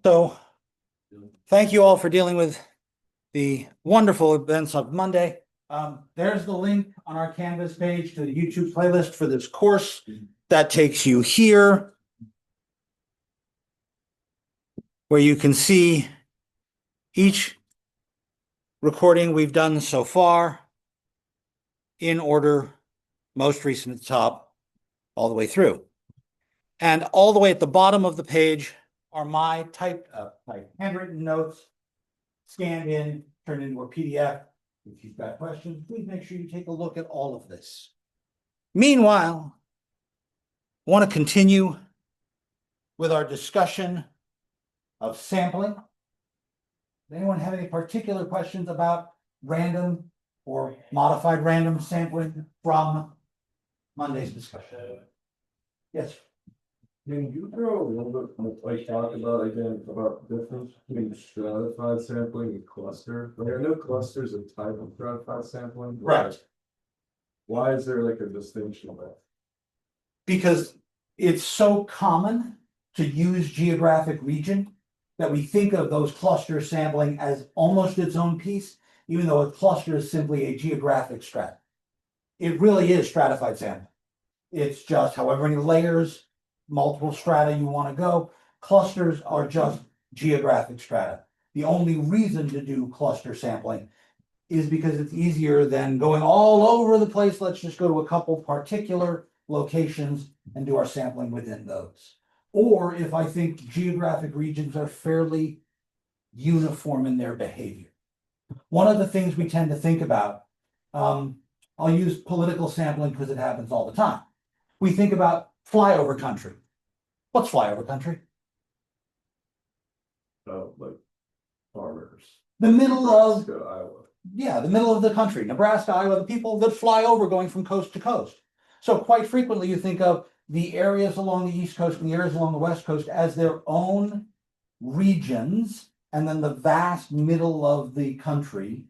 So, thank you all for dealing with the wonderful events of Monday. There's the link on our Canvas page to the YouTube playlist for this course. That takes you here, where you can see each recording we've done so far in order, most recent at the top, all the way through. And all the way at the bottom of the page are my typed handwritten notes, scanned in, turned into a PDF. If you've got questions, please make sure you take a look at all of this. Meanwhile, I want to continue with our discussion of sampling. Does anyone have any particular questions about random or modified random sampling from Monday's discussion? Yes. Can you throw a little bit, like, talk about again about the difference between stratified sampling and cluster? Like, I know clusters are a type of stratified sampling. Right. Why is there like a distinction there? Because it's so common to use geographic region that we think of those cluster sampling as almost its own piece, even though a cluster is simply a geographic strata. It really is stratified sampling. It's just however many layers, multiple strata you want to go. Clusters are just geographic strata. The only reason to do cluster sampling is because it's easier than going all over the place. Let's just go to a couple particular locations and do our sampling within those. Or if I think geographic regions are fairly uniform in their behavior. One of the things we tend to think about, I'll use political sampling because it happens all the time. We think about flyover country. What's flyover country? Like farmers. The middle of, Iowa. yeah, the middle of the country, Nebraska, Iowa, the people that fly over going from coast to coast. So quite frequently you think of the areas along the East Coast and the areas along the West Coast as their own regions, and then the vast middle of the country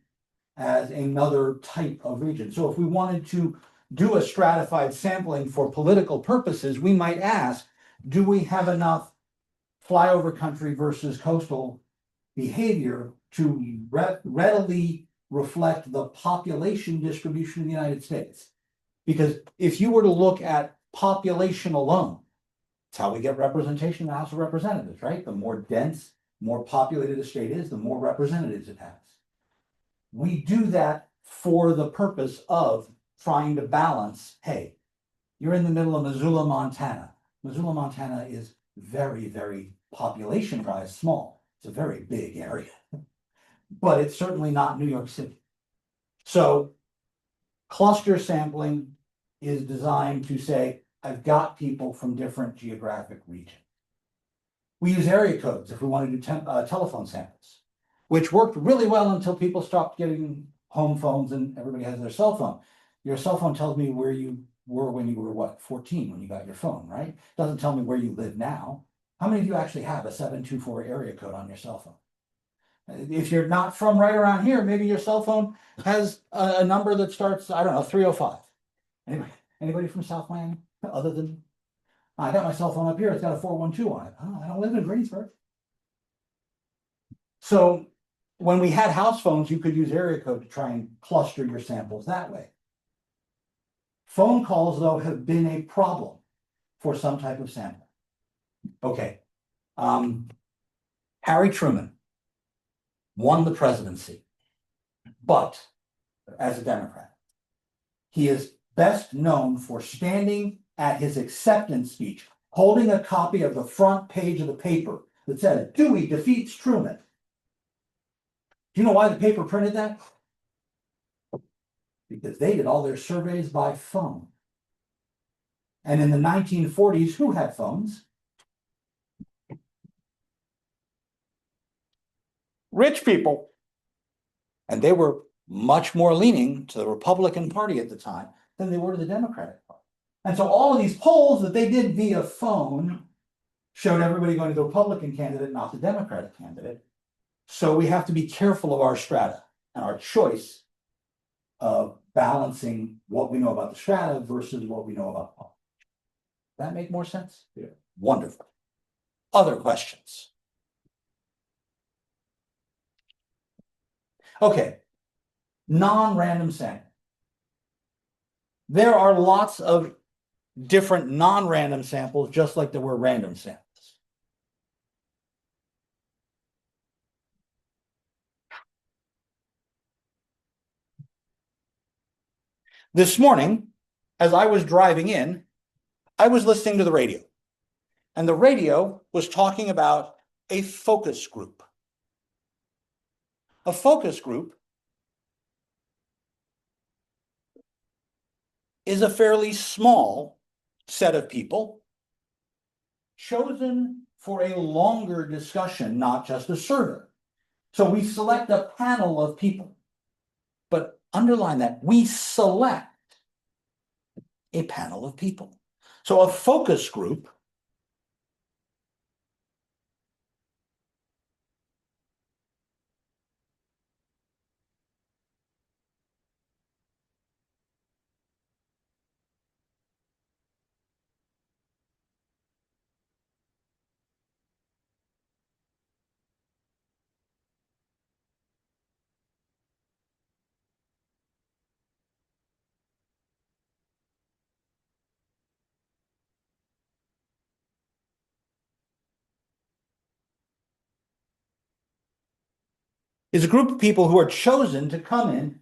as another type of region. So if we wanted to do a stratified sampling for political purposes, we might ask, do we have enough flyover country versus coastal behavior to readily reflect the population distribution in the United States? Because if you were to look at population alone, it's how we get representation in the House of Representatives, right? The more dense, more populated a state is, the more representatives it has. We do that for the purpose of trying to balance, hey, you're in the middle of Missoula, Montana. Missoula, Montana is very, very population-wise small. It's a very big area, but it's certainly not New York City. So cluster sampling is designed to say, I've got people from different geographic regions. We use area codes if we want to do telephone samples, which worked really well until people stopped getting home phones and everybody has their cell phone. Your cell phone tells me where you were when you were, what, 14 when you got your phone, right? Doesn't tell me where you live now. How many of you actually have a 724 area code on your cell phone? If you're not from right around here, maybe your cell phone has a number that starts, I don't know, 305. Anybody from South Miami? Other than, I got my cell phone up here, it's got a 412 on it. Oh, I don't live in Greensburg. So when we had house phones, you could use area code to try and cluster your samples that way. Phone calls, though, have been a problem for some type of sample. Okay. Harry Truman won the presidency, but as a Democrat, he is best known for standing at his acceptance speech, holding a copy of the front page of the paper that said, Dewey defeats Truman. Do you know why the paper printed that? Because they did all their surveys by phone. And in the 1940s, who had phones? Rich people. And they were much more leaning to the Republican Party at the time than they were to the Democratic Party. And so all of these polls that they did via phone showed everybody going to the Republican candidate, not the Democratic candidate. So we have to be careful of our strata and our choice of balancing what we know about the strata versus what we know about politics. That make more sense? Yeah. Wonderful. Other questions? Okay. Non-random sample. There are lots of different non-random samples, just like there were random samples. This morning, as I was driving in, I was listening to the radio, and the radio was talking about a focus group. A focus group is a fairly small set of people chosen for a longer discussion, not just a survey. So we select a panel of people, but underline that we select a panel of people. So a focus group is a group of people who are chosen to come in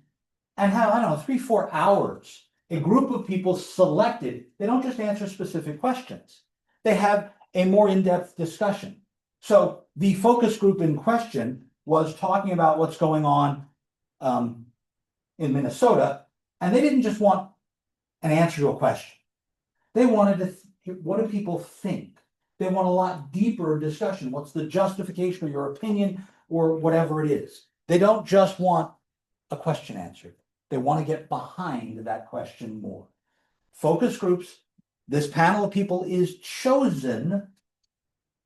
and have, I don't know, 3, 4 hours. A group of people selected, they don't just answer specific questions. They have a more in-depth discussion. So the focus group in question was talking about what's going on in Minnesota, and they didn't just want an answer to a question. They wanted to, what do people think? They want a lot deeper discussion. What's the justification of your opinion or whatever it is? They don't just want a question answered. They want to get behind that question more. Focus groups, this panel of people is chosen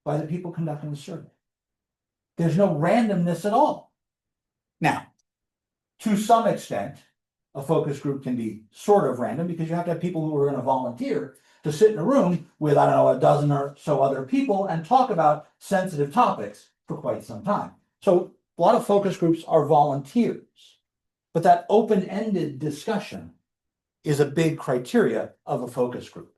by the people conducting the survey. There's no randomness at all. Now, to some extent, a focus group can be sort of random because you have to have people who are going to volunteer to sit in a room with, I don't know, a dozen or so other people and talk about sensitive topics for quite some time. So a lot of focus groups are volunteers, but that open-ended discussion is a big criteria of a focus group.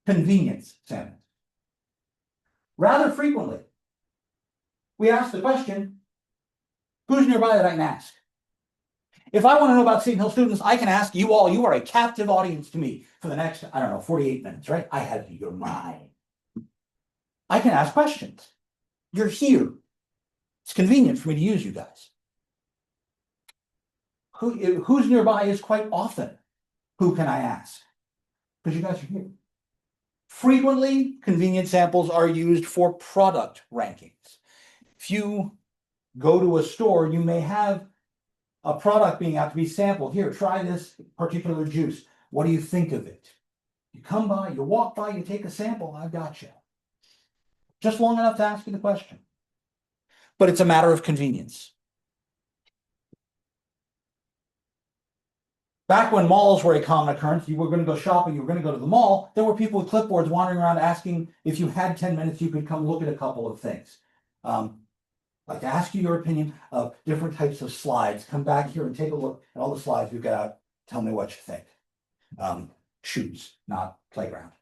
Convenience samples. Rather frequently, we ask the question, who's nearby that I can ask? If I want to know about Seton Hill students, I can ask you all. You are a captive audience to me for the next, I don't know, 48 minutes, right? I have your mind. I can ask questions. You're here. It's convenient for me to use you guys. Who's nearby is quite often, who can I ask? Because you guys are here. Frequently, convenient samples are used for product rankings. If you go to a store, you may have a product being out to be sampled. Here, try this particular juice. What do you think of it? You come by, you walk by, you take a sample, I've got you. Just long enough to ask you the question. But it's a matter of convenience. Back when malls were a common occurrence, you were going to go shopping, you were going to go to the mall, there were people with clipboards wandering around asking if you had 10 minutes, you could come look at a couple of things. Like to ask you your opinion of different types of slides. Come back here and take a look at all the slides we've got out. Tell me what you think. Shoes, not playground.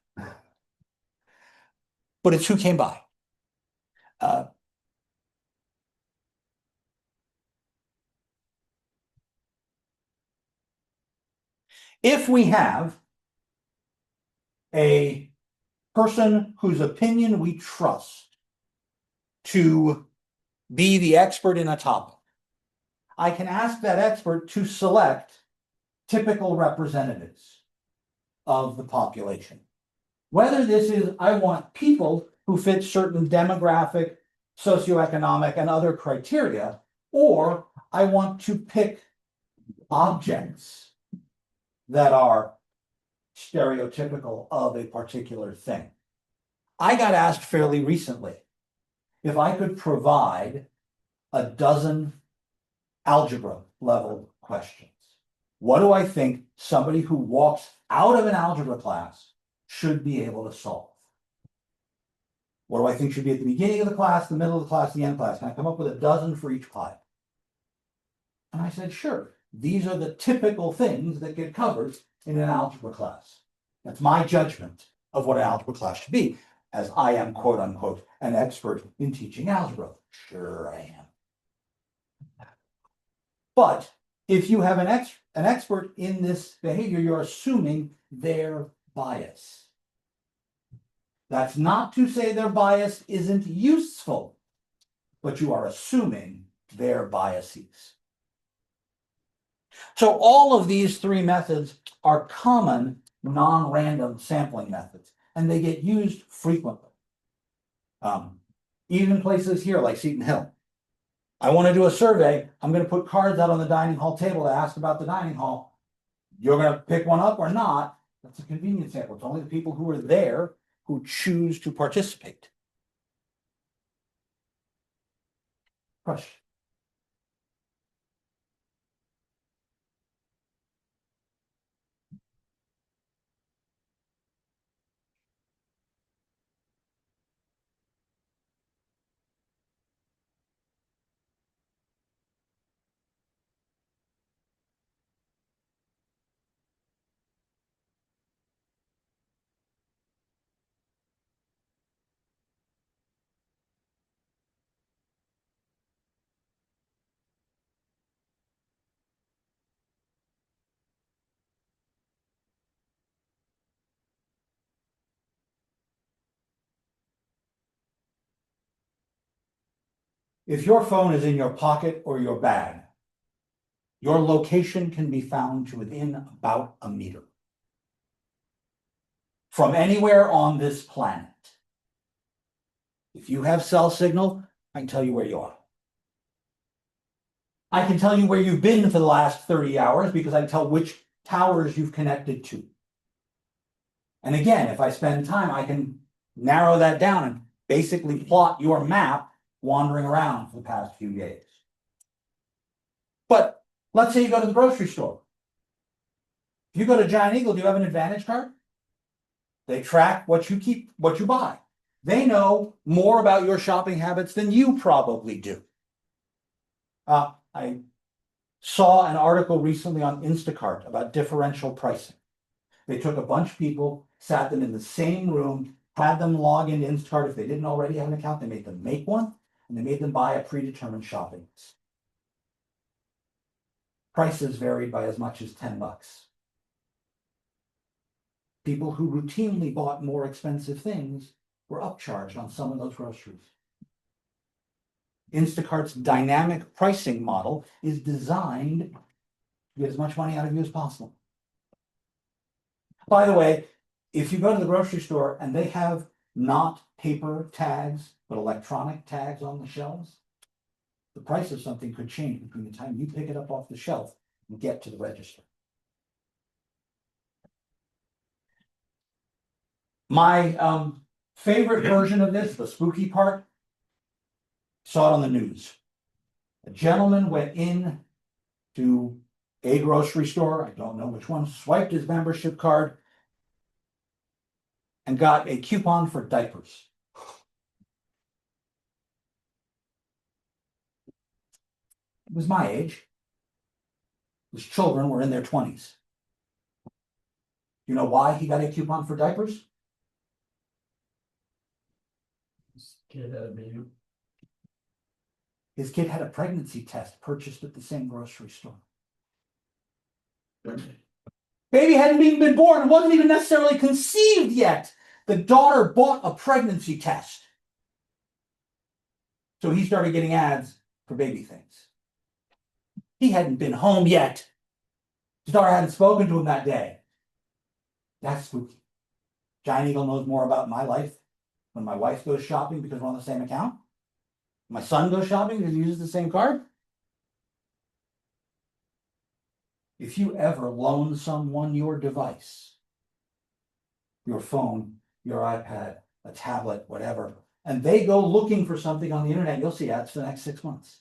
But it's who came by. If we have a person whose opinion we trust to be the expert in a topic, I can ask that expert to select typical representatives of the population. Whether this is, I want people who fit certain demographic, socioeconomic, and other criteria, or I want to pick objects that are stereotypical of a particular thing. I got asked fairly recently if I could provide a dozen algebra level questions. What do I think somebody who walks out of an algebra class should be able to solve? What do I think should be at the beginning of the class, the middle of the class, the end class? Can I come up with a dozen for each class? And I said, sure, these are the typical things that get covered in an algebra class. That's my judgment of what an algebra class should be, as I am, quote unquote, an expert in teaching algebra. Sure, I am. But if you have an expert in this behavior, you're assuming their bias. That's not to say their bias isn't useful, but you are assuming their biases. So all of these three methods are common non-random sampling methods, and they get used frequently. Even places here like Seton Hill. I want to do a survey. I'm going to put cards out on the dining hall table to ask about the dining hall. You're going to pick one up or not. That's a convenience sample. It's only the people who are there who choose to participate. Question. If your phone is in your pocket or your bag, your location can be found to within about a meter from anywhere on this planet. If you have cell signal, I can tell you where you are. I can tell you where you've been for the last 30 hours because I can tell which towers you've connected to. And again, if I spend time, I can narrow that down and basically plot your map wandering around for the past few days. But let's say you go to the grocery store. If you go to Giant Eagle, do you have an Advantage card? They track what you buy. They know more about your shopping habits than you probably do. I saw an article recently on Instacart about differential pricing. They took a bunch of people, sat them in the same room, had them log into Instacart. If they didn't already have an account, they made them make one, and they made them buy a predetermined shopping list. Prices varied by as much as $10. People who routinely bought more expensive things were upcharged on some of those groceries. Instacart's dynamic pricing model is designed to get as much money out of you as possible. By the way, if you go to the grocery store and they have not paper tags, but electronic tags on the shelves, the price of something could change between the time you pick it up off the shelf and get to the register. My favorite version of this, the spooky part, saw it on the news. A gentleman went in to a grocery store, I don't know which one, swiped his membership card and got a coupon for diapers. It was my age. His children were in their 20s. You know why he got a coupon for diapers? Kid had a baby. His kid had a pregnancy test purchased at the same grocery store. Baby hadn't even been born, wasn't even necessarily conceived yet. The daughter bought a pregnancy test. So he started getting ads for baby things. He hadn't been home yet. His daughter hadn't spoken to him that day. That's spooky. Giant Eagle knows more about my life when my wife goes shopping because we're on the same account. My son goes shopping because he uses the same card. If you ever loan someone your device, your phone, your iPad, a tablet, whatever, and they go looking for something on the internet, you'll see ads for the next 6 months.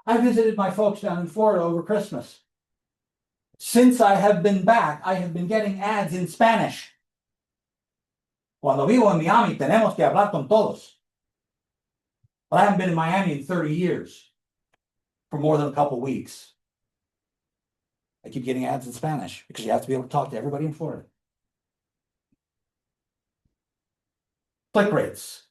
I visited my folks down in Florida over Christmas. Since I have been back, I have been getting ads in Spanish. Cuando vivo en Miami, tenemos que hablar con todos. But I haven't been in Miami in 30 years for more than a couple weeks. I keep getting ads in Spanish because you have to be able to talk to everybody in Florida. Click rates.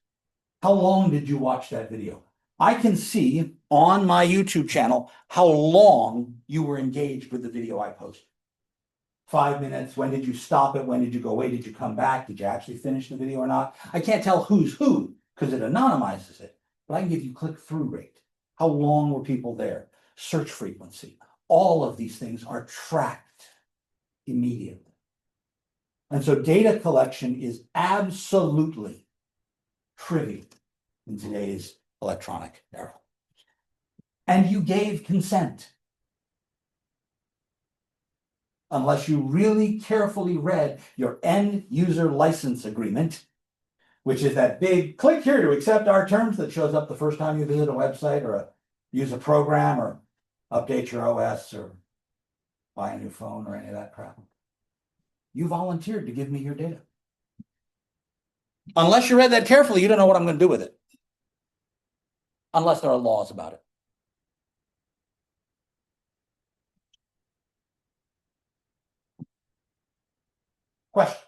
How long did you watch that video? I can see on my YouTube channel how long you were engaged with the video I posted. 5 minutes. When did you stop it? When did you go away? Did you come back? Did you actually finish the video or not? I can't tell who's who because it anonymizes it, but I can give you click-through rate. How long were people there? Search frequency. All of these things are tracked immediately. And so data collection is absolutely trivial in today's electronic era. And you gave consent. Unless you really carefully read your end user license agreement, which is that big click here to accept our terms that shows up the first time you visit a website or use a program or update your OS or buy a new phone or any of that crap. You volunteered to give me your data. Unless you read that carefully, you don't know what I'm going to do with it. Unless there are laws about it. Questions?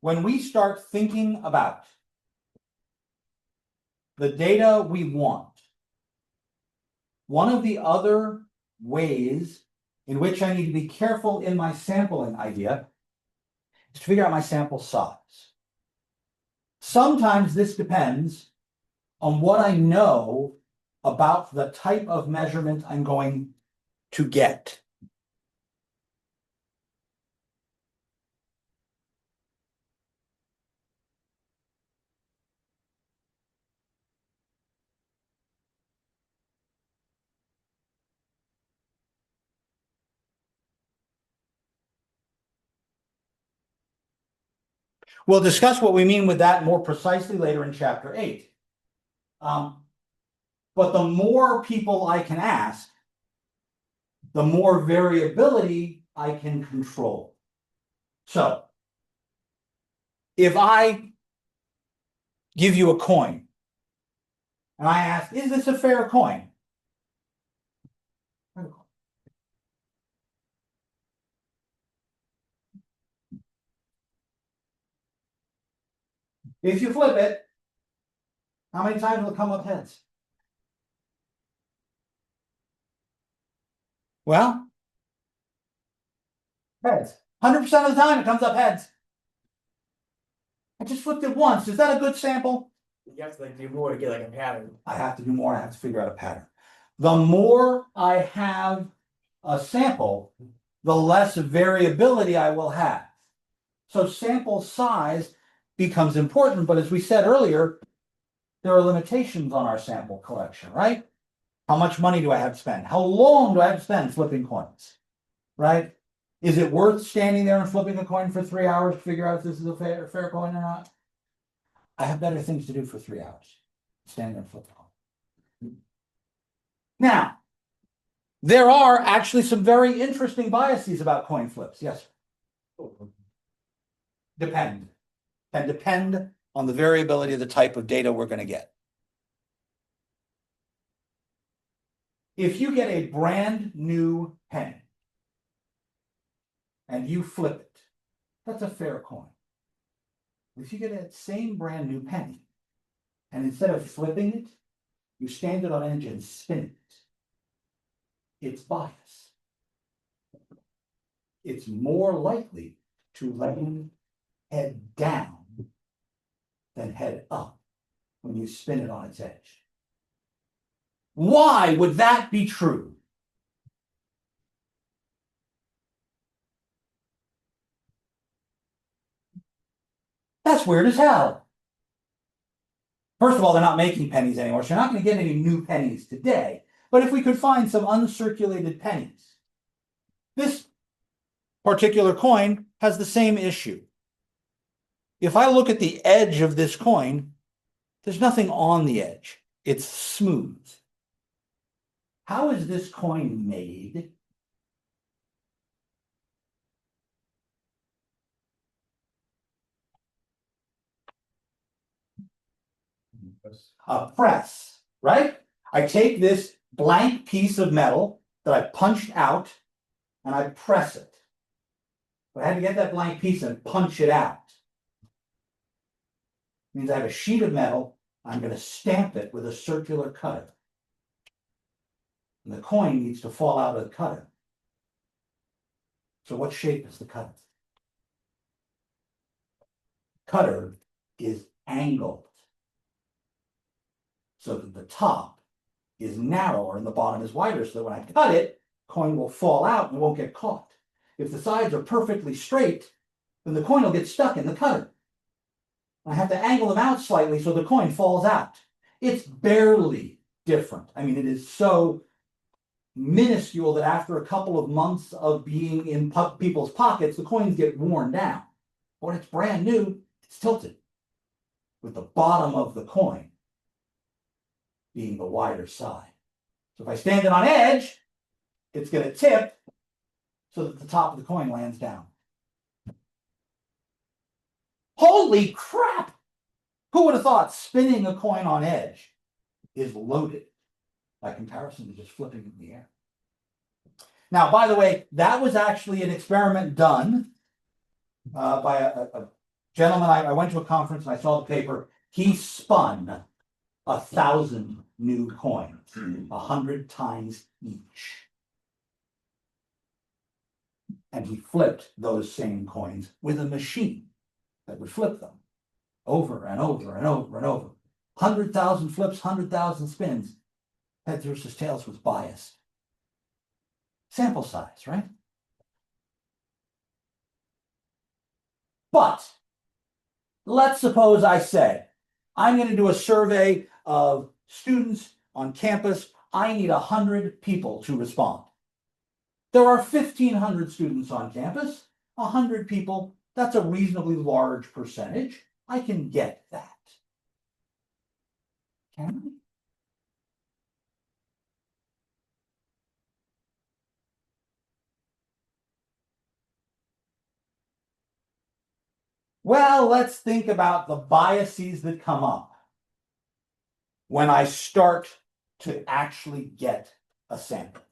When we start thinking about the data we want, one of the other ways in which I need to be careful in my sampling idea is to figure out my sample size. Sometimes this depends on what I know about the type of measurement I'm going to get. We'll discuss what we mean with that more precisely later in chapter 8. But the more people I can ask, the more variability I can control. So, if I give you a coin and I ask, is this a fair coin? If you flip it, how many times will it come up heads? Well, heads. 100% of the time it comes up heads. I just flipped it once. Is that a good sample? You have to do more to get a pattern. I have to do more. I have to figure out a pattern. The more I have a sample, the less variability I will have. So sample size becomes important, but as we said earlier, there are limitations on our sample collection, right? How much money do I have to spend? How long do I have to spend flipping coins, right? Is it worth standing there and flipping a coin for 3 hours to figure out if this is a fair coin or not? I have better things to do for 3 hours. Stand there and flip the coin. Now, there are actually some very interesting biases about coin flips. Yes. Depend. Can depend on the variability of the type of data we're going to get. If you get a brand new penny and you flip it, that's a fair coin. If you get that same brand new penny and instead of flipping it, you stand it on edge and spin it, it's bias. It's more likely to land head down than head up when you spin it on its edge. Why would that be true? That's weird as hell. First of all, they're not making pennies anymore, so you're not going to get any new pennies today. But if we could find some uncirculated pennies, this particular coin has the same issue. If I look at the edge of this coin, there's nothing on the edge. It's smooth. How is this coin made? A press, right? I take this blank piece of metal that I punched out and I press it. But I had to get that blank piece and punch it out. It means I have a sheet of metal. I'm going to stamp it with a circular cutter. And the coin needs to fall out of the cutter. So what shape is the cutter? Cutter is angled so that the top is narrower and the bottom is wider, so that when I cut it, coin will fall out and won't get caught. If the sides are perfectly straight, then the coin will get stuck in the cutter. I have to angle them out slightly so the coin falls out. It's barely different. I mean, it is so minuscule that after a couple of months of being in people's pockets, the coins get worn down. When it's brand new, it's tilted, with the bottom of the coin being the wider side. So if I stand it on edge, it's going to tip so that the top of the coin lands down. Holy crap! Who would have thought spinning a coin on edge is loaded by comparison to just flipping it in the air? Now, by the way, that was actually an experiment done by a gentleman. I went to a conference and I saw the paper. He spun 1,000 new coins, 100 times each. And he flipped those same coins with a machine that would flip them over and over and over and over. 100,000 flips, 100,000 spins. Heads versus tails was biased. Sample size, right? But let's suppose I said, I'm going to do a survey of students on campus. I need 100 people to respond. There are 1,500 students on campus, 100 people. That's a reasonably large percentage. I can get that. Can I? Well, let's think about the biases that come up when I start to actually get a sample.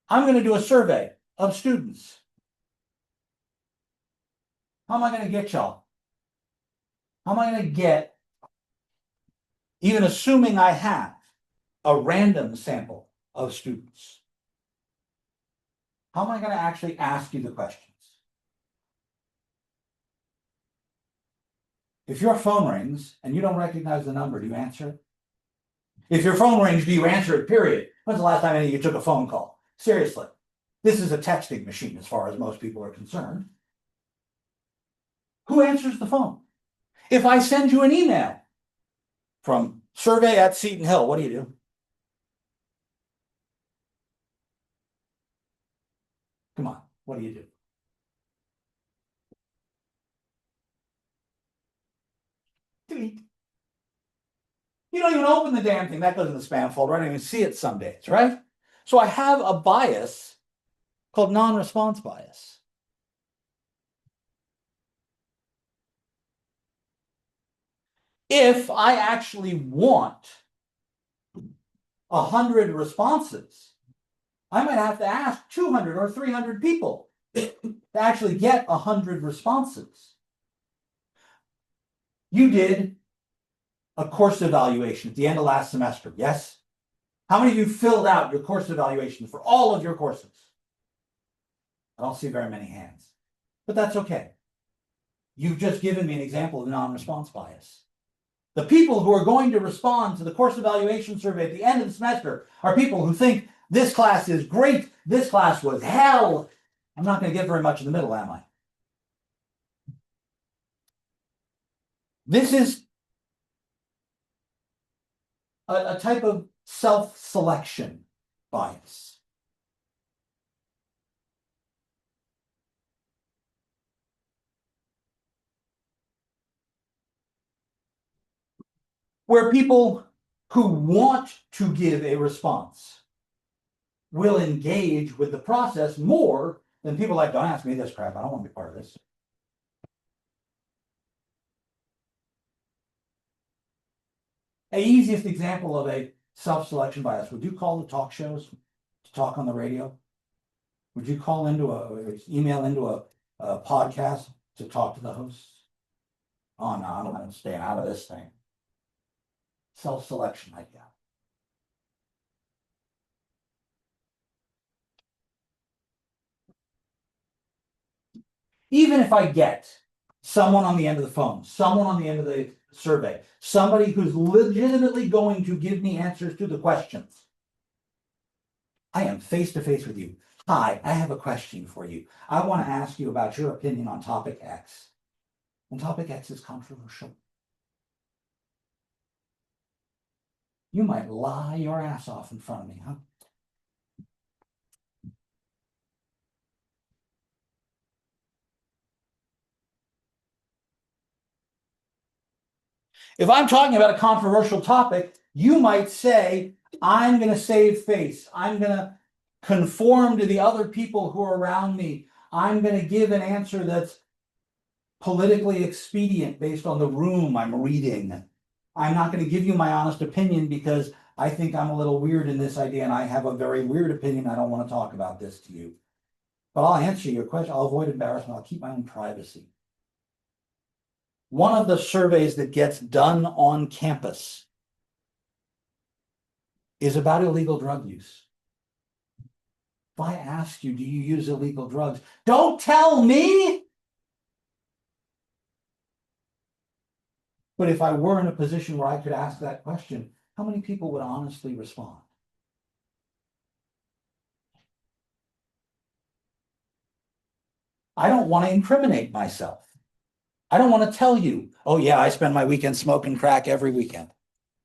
I'm going to do a survey of students. How am I going to get y'all? How am I going to get, even assuming I have a random sample of students, how am I going to actually ask you the questions? If your phone rings and you don't recognize the number, do you answer it? If your phone rings, do you answer it, period? When's the last time any of you took a phone call? Seriously, this is a texting machine as far as most people are concerned. Who answers the phone? If I send you an email from survey@Seton Hill, what do? Come on, what do? Delete. You don't even open the damn thing. That goes in the spam folder. I don't even see it some days, right? So I have a bias called non-response bias. If I actually want 100 responses, I might have to ask 200 or 300 people to actually get 100 responses. You did a course evaluation at the end of last semester, yes? How many of you filled out your course evaluation for all of your courses? I don't see very many hands. but that's okay. You've just given me an example of non-response bias. The people who are going to respond to the course evaluation survey at the end of the semester are people who think this class is great, this class was hell. I'm not going to get very much in the middle, am I? This is a type of self-selection bias. Where people who want to give a response will engage with the process more than people like, don't ask me this crap, I don't want to be part of this. An easiest example of a self-selection bias, would you call the talk shows to talk on the radio? Would you call into email into a podcast to talk to the hosts? Oh no, I'm staying out of this thing. Self-selection idea. Even if I get someone on the end of the phone, someone on the end of the survey, somebody who's legitimately going to give me answers to the questions, I am face to face with you. Hi, I have a question for you. I want to ask you about your opinion on topic X. And topic X is controversial. You might lie your ass off in front of me, huh? If I'm talking about a controversial topic, you might say, I'm going to save face. I'm going to conform to the other people who are around me. I'm going to give an answer that's politically expedient based on the room I'm reading. I'm not going to give you my honest opinion because I think I'm a little weird in this idea and I have a very weird opinion. I don't want to talk about this to you. But I'll answer your question. I'll avoid embarrassment. I'll keep my own privacy. One of the surveys that gets done on campus is about illegal drug use. If I ask you, do you use illegal drugs? Don't tell me! But if I were in a position where I could ask that question, how many people would honestly respond? I don't want to incriminate myself. I don't want to tell you, oh yeah, I spend my weekend smoking crack every weekend.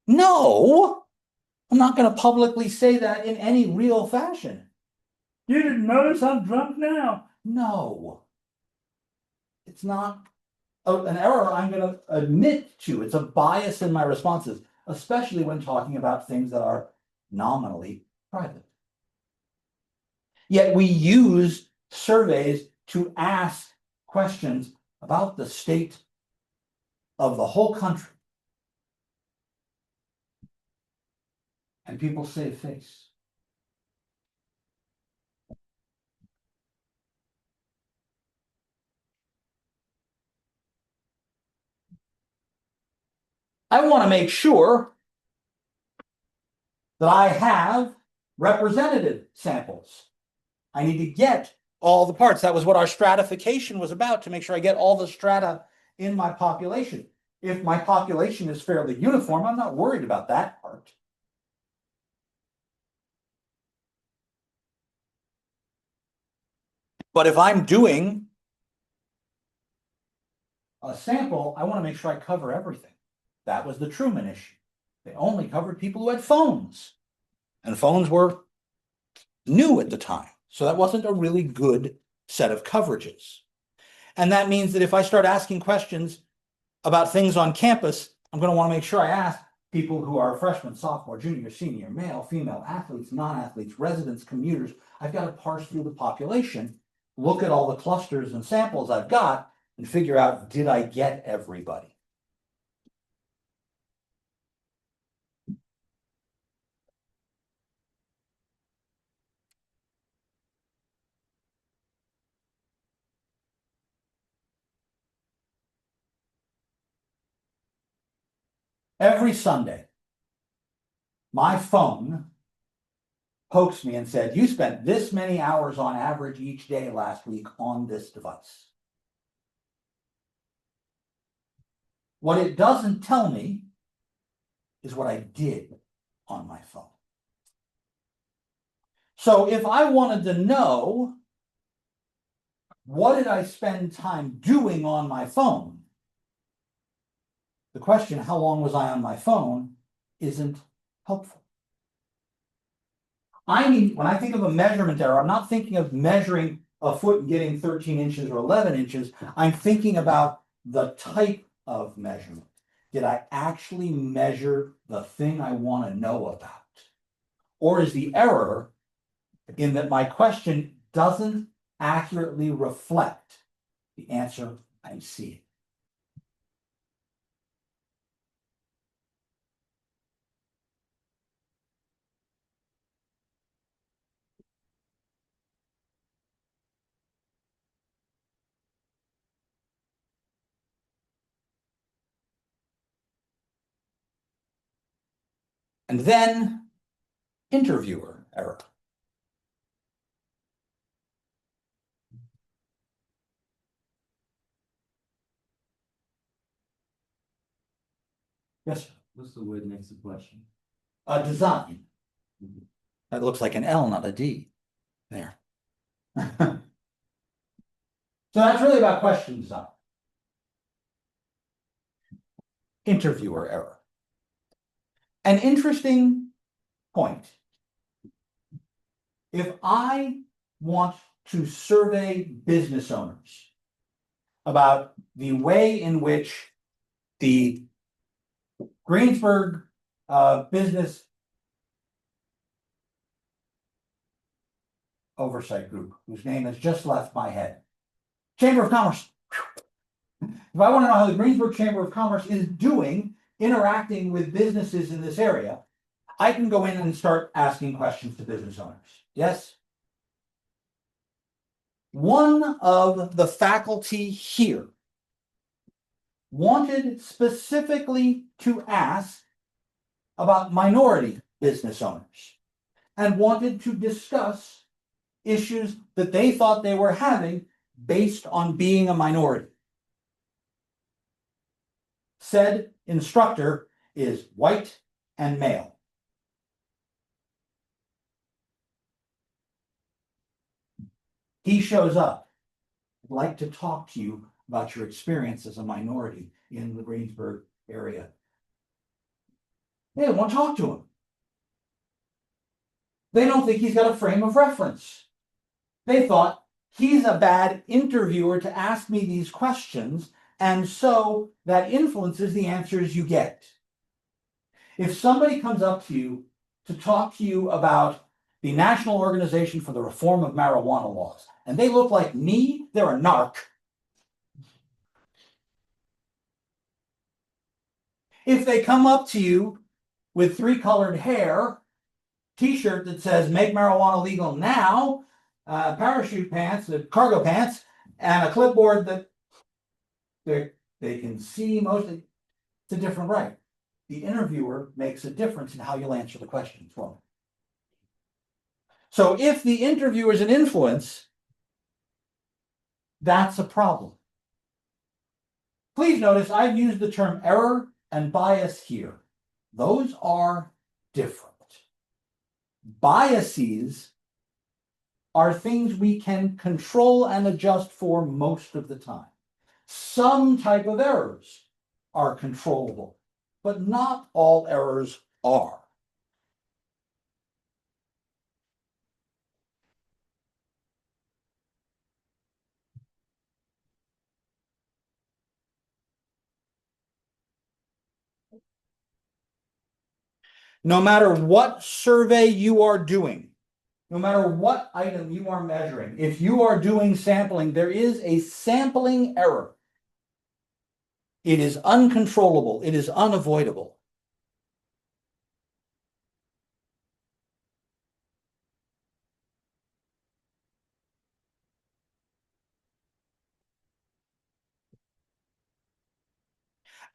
No, I'm not going to publicly say that in any real fashion. You didn't notice I'm drunk now? No. It's not an error I'm going to admit to. It's a bias in my responses, especially when talking about things that are nominally private. Yet we use surveys to ask questions about the state of the whole country. And people save face. I want to make sure that I have representative samples. I need to get all the parts. That was what our stratification was about, to make sure I get all the strata in my population. If my population is fairly uniform, I'm not worried about that part. But if I'm doing a sample, I want to make sure I cover everything. That was the Truman issue. They only covered people who had phones. And phones were new at the time. So that wasn't a really good set of coverages. And that means that if I start asking questions about things on campus, I'm going to want to make sure I ask people who are freshmen, sophomore, junior, senior, male, female, athletes, non-athletes, residents, commuters. I've got to parse through the population, look at all the clusters and samples I've got, and figure out, did I get everybody? Every Sunday, my phone pokes me and said, you spent this many hours on average each day last week on this device. What it doesn't tell me is what I did on my phone. So if I wanted to know what did I spend time doing on my phone, the question, how long was I on my phone, isn't helpful. I mean, when I think of a measurement error, I'm not thinking of measuring a foot and getting 13 inches or 11 inches. I'm thinking about the type of measurement. Did I actually measure the thing I want to know about? Or is the error in that my question doesn't accurately reflect the answer I'm seeing? And then interviewer error. Yes, What's the word next to question? design. That looks like an L, not a D. There. So that's really about question design. Interviewer error. An interesting point. If I want to survey business owners about the way in which the Greensburg business oversight group, whose name has just left my head, Chamber of Commerce. If I want to know how the Greensburg Chamber of Commerce is doing interacting with businesses in this area, I can go in and start asking questions to business owners. Yes? One of the faculty here wanted specifically to ask about minority business owners and wanted to discuss issues that they thought they were having based on being a minority. Said instructor is white and male. He shows up. I'd like to talk to you about your experience as a minority in the Greensburg area. They don't want to talk to him. They don't think he's got a frame of reference. They thought he's a bad interviewer to ask me these questions, and so that influences the answers you get. If somebody comes up to you to talk to you about the National Organization for the Reform of Marijuana Laws, and they look like me, they're a narc. If they come up to you with 3-colored hair, t-shirt that says make marijuana legal now, parachute pants, cargo pants, and a clipboard that they can see mostly, it's a different right. The interviewer makes a difference in how you'll answer the questions for them. So if the interviewer is an influence, that's a problem. Please notice I've used the term error and bias here. Those are different. Biases are things we can control and adjust for most of the time. Some type of errors are controllable, but not all errors are. No matter what survey you are doing, no matter what item you are measuring, if you are doing sampling, there is a sampling error. It is uncontrollable. It is unavoidable.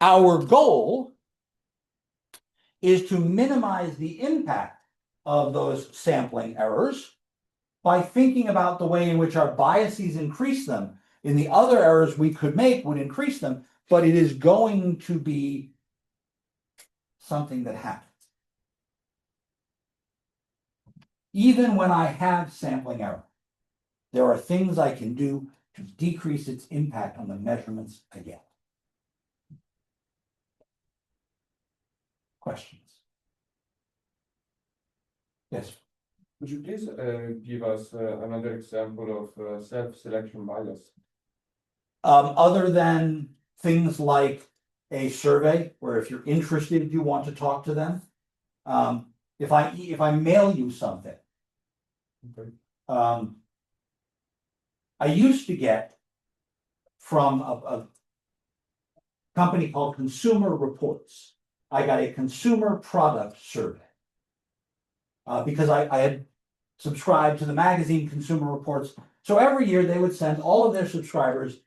Our goal is to minimize the impact of those sampling errors by thinking about the way in which our biases increase them. And the other errors we could make would increase them but it is going to be something that happens. Even when I have sampling error, there are things I can do to decrease its impact on the measurements I get. Questions? Yes. Would you please give us another example of self-selection bias? Other than things like a survey, where if you're interested, you want to talk to them. If I mail you something, Okay. I used to get from a company called Consumer Reports. I got a consumer product survey. Because I had subscribed to the magazine Consumer Reports. So every year they would send all of their subscribers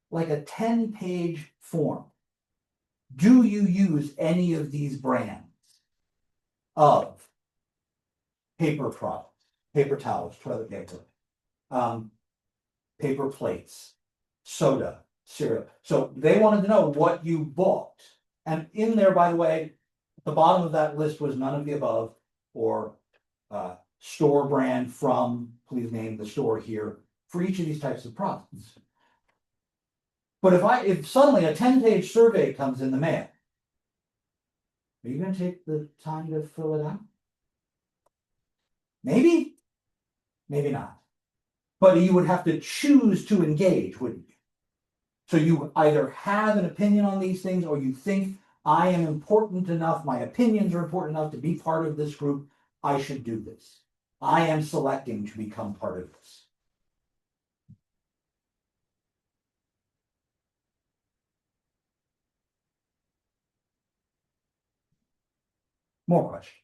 like a 10-page form. Do you use any of these brands of paper products, paper towels, toilet paper, paper plates, soda, cereal? So they wanted to know what you bought. And in there, by the way, the bottom of that list was none of the above, or store brand from, please name the store here, for each of these types of products. But if suddenly a 10-page survey comes in the mail, are you going to take the time to fill it out? Maybe, maybe not. But you would have to choose to engage, wouldn't you? So you either have an opinion on these things, or you think I am important enough, my opinions are important enough to be part of this group, I should do this. I am selecting to become part of this. More questions?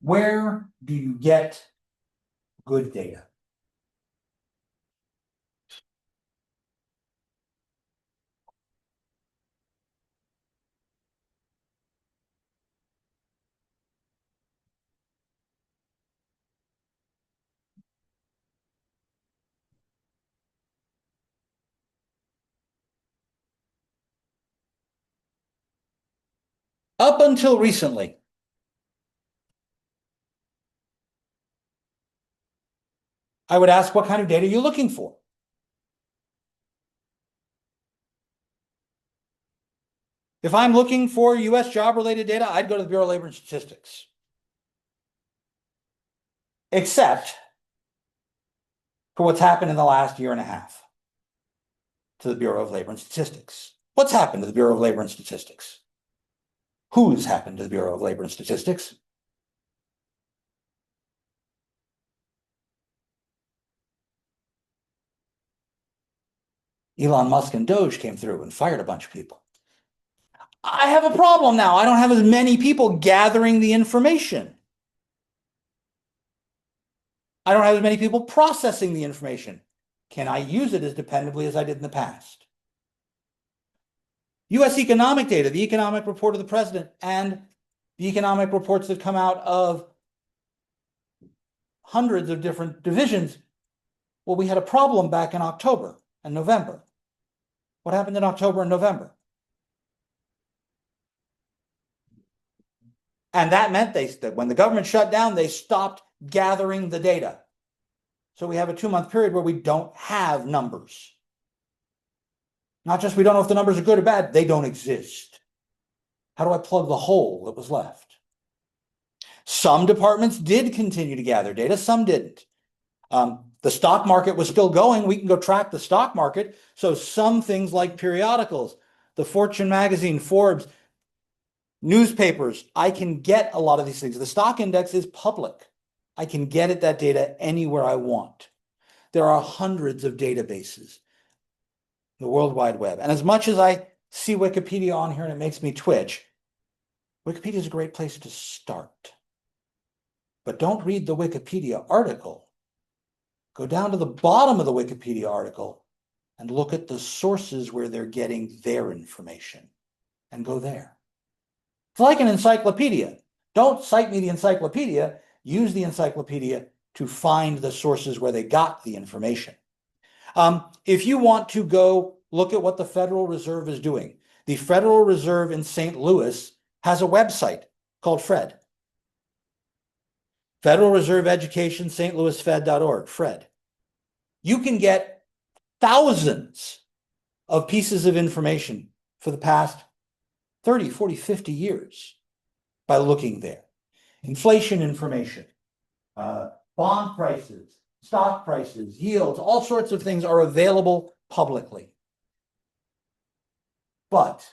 Where do you get good data? Up until recently, I would ask, what kind of data are you looking for? If I'm looking for US job-related data, I'd go to the Bureau of Labor and Statistics. Except for what's happened in the last year and a half to the Bureau of Labor and Statistics. What's happened to the Bureau of Labor and Statistics? Who's happened to the Bureau of Labor and Statistics? Elon Musk and Doge came through and fired a bunch of people. I have a problem now. I don't have as many people gathering the information. I don't have as many people processing the information. Can I use it as dependably as I did in the past? US economic data, the economic report of the president, and the economic reports that come out of hundreds of different divisions. Well, we had a problem back in October and November. What happened in October and November? And that meant that when the government shut down, they stopped gathering the data. So we have a 2-month period where we don't have numbers. Not just we don't know if the numbers are good or bad, they don't exist. How do I plug the hole that was left? Some departments did continue to gather data, some didn't. The stock market was still going. We can go track the stock market. So some things like periodicals, the Fortune magazine, Forbes, newspapers, I can get a lot of these things. The stock index is public. I can get at that data anywhere I want. There are hundreds of databases, the World Wide Web. And as much as I see Wikipedia on here and it makes me twitch, Wikipedia is a great place to start. But don't read the Wikipedia article. Go down to the bottom of the Wikipedia article and look at the sources where they're getting their information and go there. It's like an encyclopedia. Don't cite me the encyclopedia, use the encyclopedia to find the sources where they got the information. If you want to go look at what the Federal Reserve is doing, the Federal Reserve in St. Louis has a website called FRED. Federal Reserve Education, St. Louis Fed.org, FRED. You can get thousands of pieces of information for the past 30, 40, 50 years by looking there. Inflation information, bond prices, stock prices, yields, all sorts of things are available publicly. But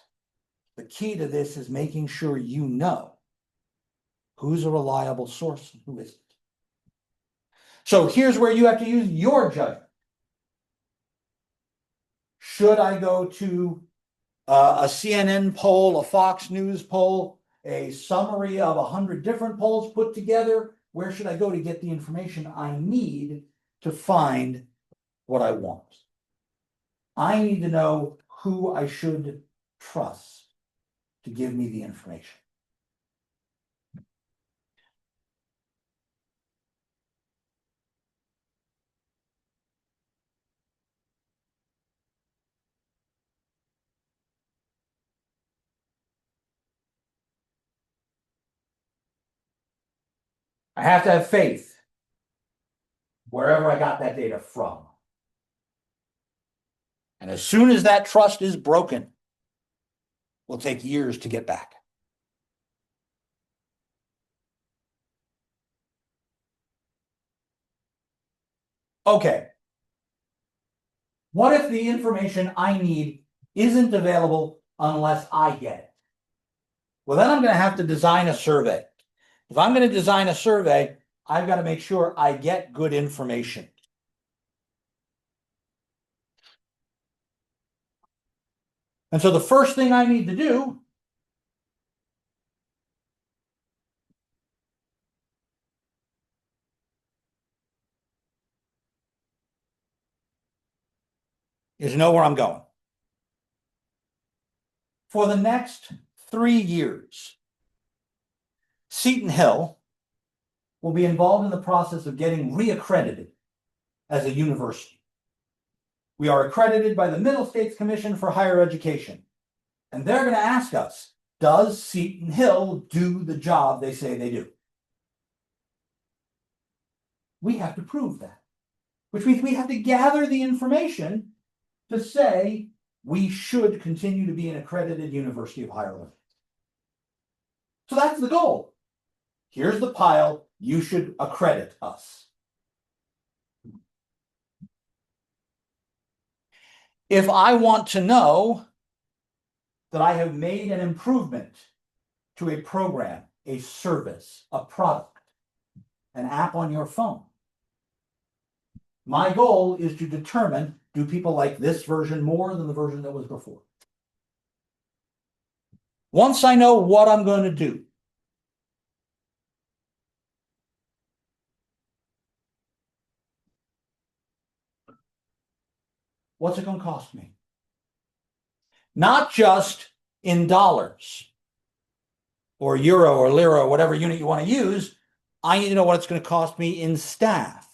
the key to this is making sure you know who's a reliable source and who isn't. So here's where you have to use your judgment. Should I go to a CNN poll, a Fox News poll, a summary of 100 different polls put together? Where should I go to get the information I need to find what I want? I need to know who I should trust to give me the information. I have to have faith wherever I got that data from. And as soon as that trust is broken, it will take years to get back. Okay. What if the information I need isn't available unless I get it? Well, then I'm going to have to design a survey. If I'm going to design a survey, I've got to make sure I get good information. And so the first thing I need to do is know where I'm going. For the next 3 years, Seton Hill will be involved in the process of getting reaccredited as a university. We are accredited by the Middle States Commission for Higher Education. And they're going to ask us, does Seton Hill do the job they say they do? We have to prove that, which means we have to gather the information to say we should continue to be an accredited university of higher learning. So that's the goal. Here's the pile. You should accredit us. If I want to know that I have made an improvement to a program, a service, a product, an app on your phone, my goal is to determine, do people like this version more than the version that was before? Once I know what I'm going to do, what's it going to cost me? Not just in dollars or euro or lira or whatever unit you want to use. I need to know what it's going to cost me in staff,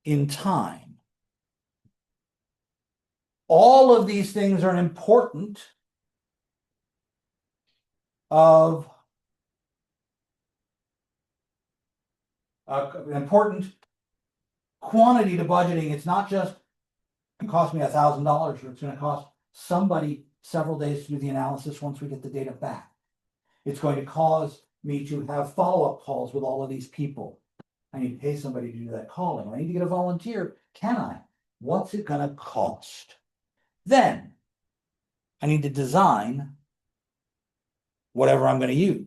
in time. All of these things are important important quantity to budgeting. It's not just it cost me $1,000, or it's going to cost somebody several days to do the analysis once we get the data back. It's going to cause me to have follow-up calls with all of these people. I need to pay somebody to do that calling. I need to get a volunteer. Can I? What's it going to cost? Then I need to design whatever I'm going to use.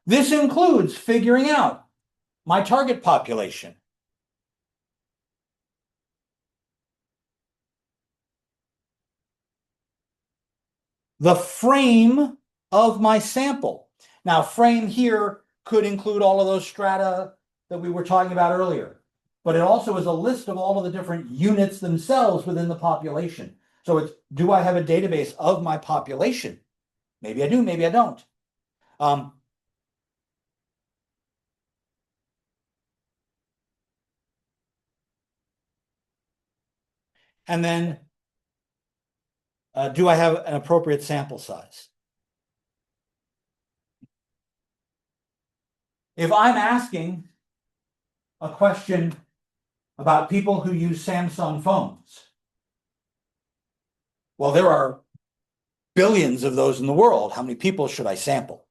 This includes figuring out my target population. The frame of my sample. Now, frame here could include all of those strata that we were talking about earlier. But it also is a list of all of the different units themselves within the population. So it's, do I have a database of my population? Maybe I do, maybe I don't. And then, do I have an appropriate sample size? If I'm asking a question about people who use Samsung phones, well, there are billions of those in the world. How many people should I sample?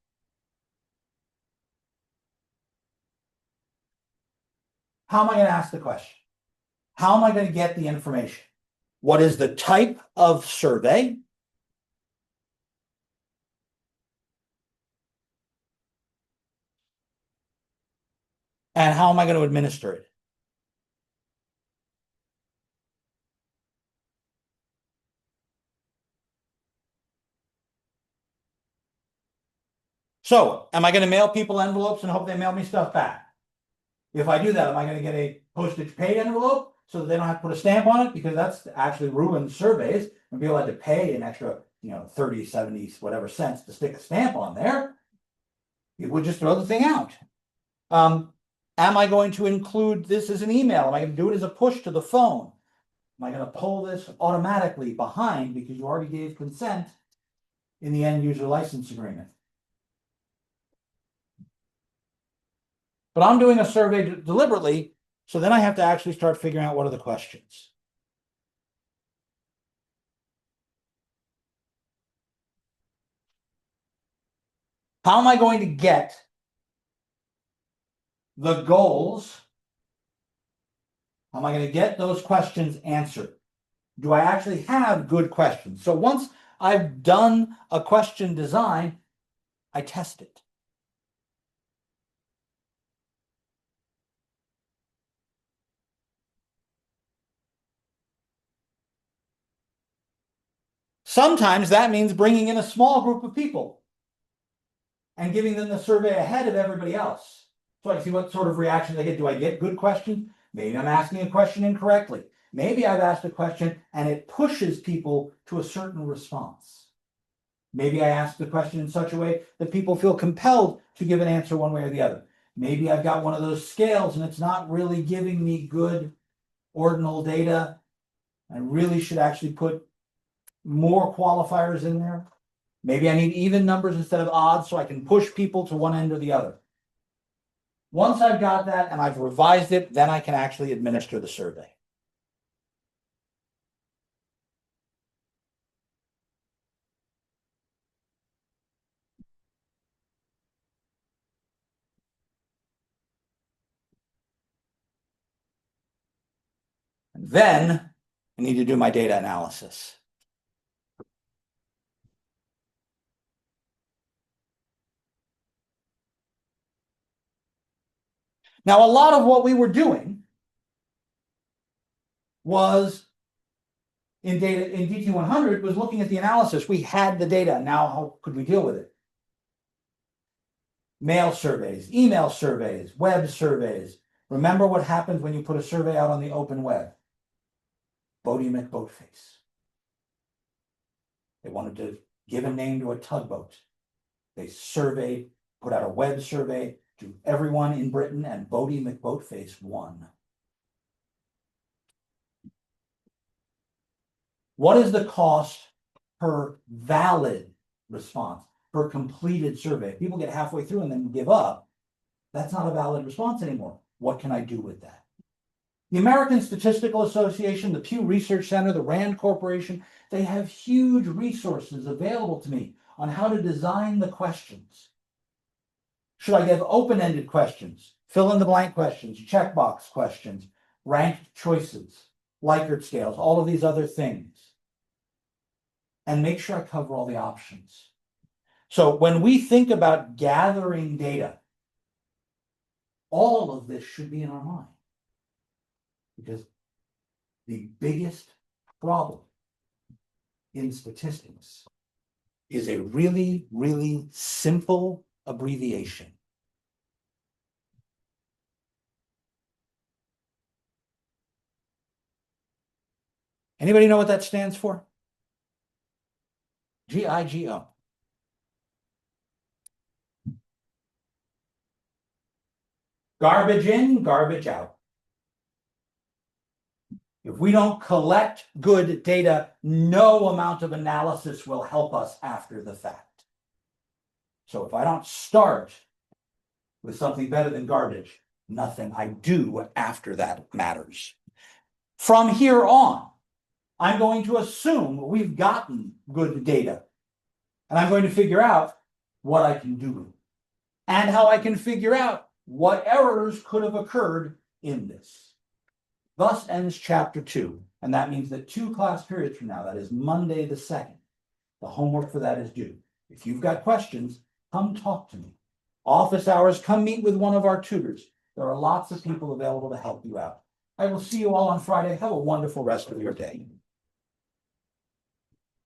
How am I going to ask the question? How am I going to get the information? What is the type of survey? And how am I going to administer it? So, am I going to mail people envelopes and hope they mail me stuff back? If I do that, am I going to get a postage paid envelope so that they don't have to put a stamp on it? Because that's actually ruined surveys and people had to pay an extra, 30, 70, whatever cents to stick a stamp on there. It would just throw the thing out. Am I going to include this as an email? Am I going to do it as a push to the phone? Am I going to pull this automatically behind because you already gave consent in the end user license agreement? But I'm doing a survey deliberately, so then I have to actually start figuring out what are the questions. How am I going to get the goals? How am I going to get those questions answered? Do I actually have good questions? So once I've done a question design, I test it. Sometimes that means bringing in a small group of people and giving them the survey ahead of everybody else. So I can see what sort of reactions I get. Do I get good questions? Maybe I'm asking a question incorrectly. Maybe I've asked a question and it pushes people to a certain response. Maybe I ask the question in such a way that people feel compelled to give an answer one way or the other. Maybe I've got one of those scales and it's not really giving me good ordinal data. I really should actually put more qualifiers in there. Maybe I need even numbers instead of odds so I can push people to one end or the other. Once I've got that and I've revised it, then I can actually administer the survey. And then I need to do my data analysis. Now, a lot of what we were doing was in DT100 was looking at the analysis. We had the data. Now, how could we deal with it? Mail surveys, email surveys, web surveys. Remember what happens when you put a survey out on the open web? Bodie McBoatface. They wanted to give a name to a tugboat. They surveyed, put out a web survey to everyone in Britain, and Bodie McBoatface won. What is the cost per valid response, per completed survey? If people get halfway through and then give up, that's not a valid response anymore. What can I do with that? The American Statistical Association, the Pew Research Center, the Rand Corporation, they have huge resources available to me on how to design the questions. Should I give open-ended questions, fill in the blank questions, checkbox questions, ranked choices, Likert scales, all of these other things? And make sure I cover all the options. So when we think about gathering data, all of this should be in our mind. Because the biggest problem in statistics is a really, really simple abbreviation. Anybody know what that stands for? GIGO. Garbage in, garbage out. If we don't collect good data, no amount of analysis will help us after the fact. So if I don't start with something better than garbage, nothing I do after that matters. From here on, I'm going to assume we've gotten good data. And I'm going to figure out what I can do and how I can figure out what errors could have occurred in this. Thus ends chapter 2. And that means that 2 class periods from now, that is Monday the 2nd, the homework for that is due. If you've got questions, come talk to me. Office hours, come meet with one of our tutors. There are lots of people available to help you out. I will see you all on Friday. Have a wonderful rest of your day.